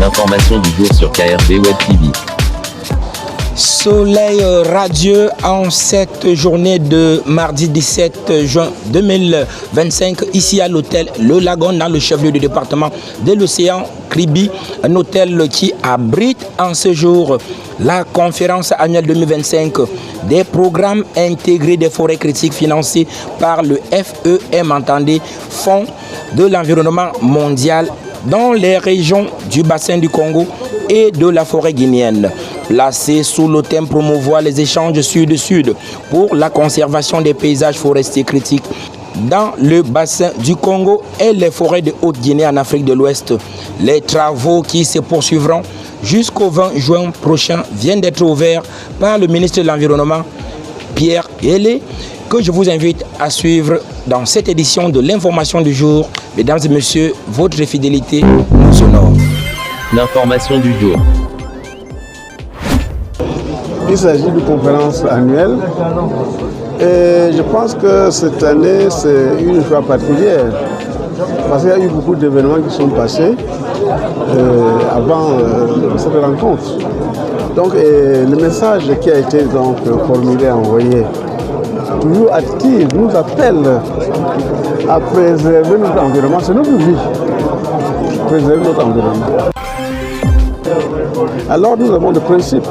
L'information du jour sur KRB Web TV. Soleil radieux en cette journée de mardi 17 juin 2025 ici à l'hôtel Le Lagon dans le chef-lieu du département de l'océan Kribi, un hôtel qui abrite en ce jour la conférence annuelle 2025 des programmes intégrés des forêts critiques financés par le FEM, entendez, Fonds de l'environnement mondial dans les régions du bassin du Congo et de la forêt guinéenne. Placé sous le thème promouvoir les échanges sud-sud pour la conservation des paysages forestiers critiques dans le bassin du Congo et les forêts de Haute-Guinée en Afrique de l'Ouest. Les travaux qui se poursuivront jusqu'au 20 juin prochain viennent d'être ouverts par le ministre de l'Environnement, Pierre Hélé, que je vous invite à suivre dans cette édition de l'information du jour. Mesdames et messieurs, votre fidélité nous honore. L'information du jour. Il s'agit d'une conférence annuelle et je pense que cette année c'est une fois particulière parce qu'il y a eu beaucoup d'événements qui sont passés avant cette rencontre. Donc le message qui a été donc formulé, envoyé, toujours actif, nous appelle à préserver notre environnement, c'est notre vie, préserver notre environnement. Alors nous avons des principes.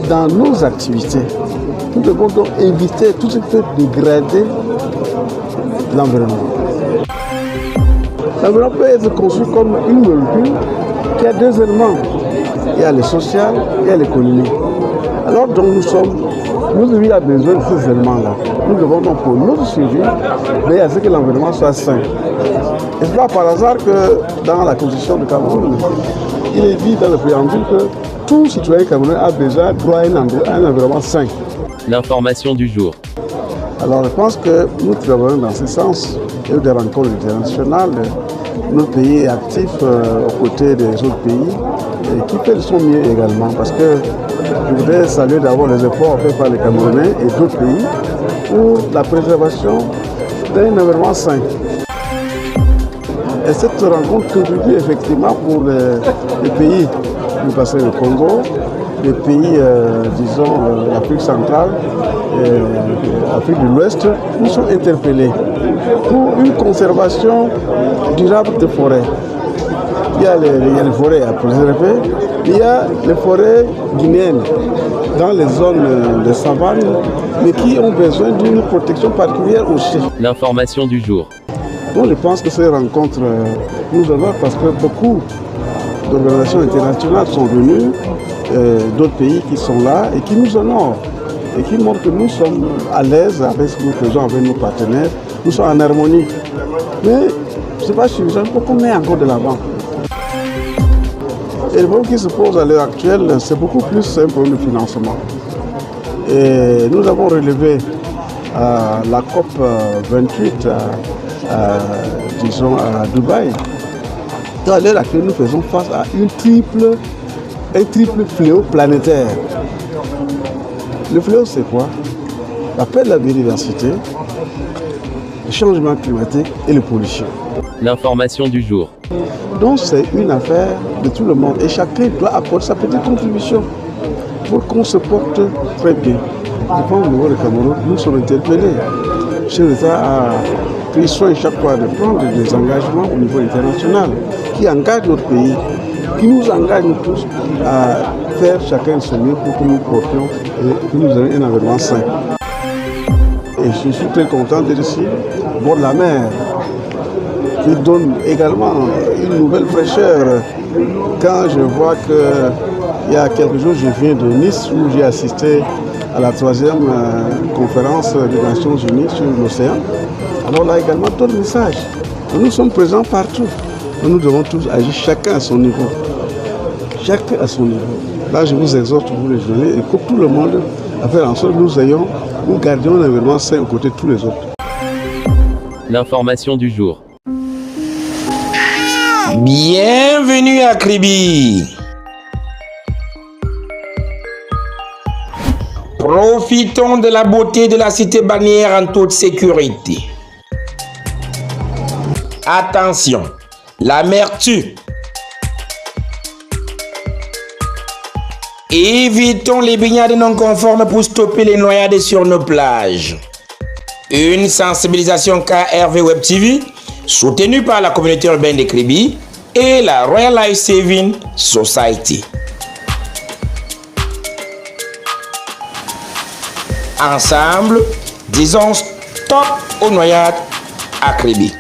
Dans nos activités, nous devons donc éviter tout ce qui peut dégrader l'environnement. L'environnement peut être conçu comme une molécule qui a deux éléments. Il y a le social, il y a l'économie. Alors donc nous avons besoin de ces éléments-là. Nous devons donc pour notre suivi veiller à ce que l'environnement soit sain. Et ce n'est pas par hasard que dans la Constitution du Cameroun, il est dit dans le préambule que tout citoyen camerounais a déjà droit à un environnement sain. L'information du jour. Alors je pense que nous travaillons dans ce sens. Il y a eu des rencontres internationales. Notre pays est actif aux côtés des autres pays et qui fait de son mieux également. Parce que je voudrais saluer d'abord les efforts faits par les Camerounais et d'autres pays pour la préservation d'un environnement sain. Et cette rencontre contribue effectivement pour les pays du bassin du Congo, les pays, disons, l'Afrique centrale, l'Afrique de l'Ouest, nous sont interpellés pour une conservation durable des forêts. Il y a les forêts à préserver, il y a les forêts guinéennes dans les zones de savane, mais qui ont besoin d'une protection particulière aussi. L'information du jour. Donc je pense que ces rencontres nous honorent parce que beaucoup d'organisations internationales sont venues, d'autres pays qui sont là et qui nous honorent et qui montrent que nous sommes à l'aise avec ce que nous faisons avec nos partenaires, nous sommes en harmonie. Mais ce n'est pas suffisant, il faut qu'on ait encore de l'avant. Et le problème qui se pose à l'heure actuelle, c'est beaucoup plus un problème de financement. Et nous avons relevé la COP 28 disons à Dubaï. À l'heure actuelle, nous faisons face à un triple fléau planétaire. Le fléau, c'est quoi? La perte de la biodiversité, le changement climatique et la pollution. L'information du jour. Donc, c'est une affaire de tout le monde et chacun doit apporter sa petite contribution pour qu'on se porte très bien. Je pense qu'au niveau du Cameroun, nous sommes interpellés. Le chef d'État a pris soin chaque fois de prendre des engagements au niveau international qui engagent notre pays, qui nous engagent nous tous à faire chacun de son mieux pour que nous portions et que nous ayons un environnement sain. Et je suis très content d'être ici, au bord de la mer, qui donne également une nouvelle fraîcheur. Quand je vois qu'il y a quelques jours, je viens de Nice où j'ai assisté à la 3e conférence des Nations Unies sur l'océan. Alors là également, d'autres messages. Nous sommes présents partout. Nous devons tous agir chacun à son niveau. Chacun à son niveau. Là, je vous exhorte, vous les jeunes, et pour tout le monde, à faire en sorte que nous gardions un environnement sain aux côtés de tous les autres. L'information du jour. Bienvenue à Kribi. Profitons de la beauté de la cité balnéaire en toute sécurité. Attention, l'amertume, Évitons les baignades non conformes pour stopper les noyades sur nos plages. Une sensibilisation KRV Web TV, soutenue par la communauté urbaine de Kribi et la Royal Life Saving Society. Ensemble, disons stop aux noyades à Kribi.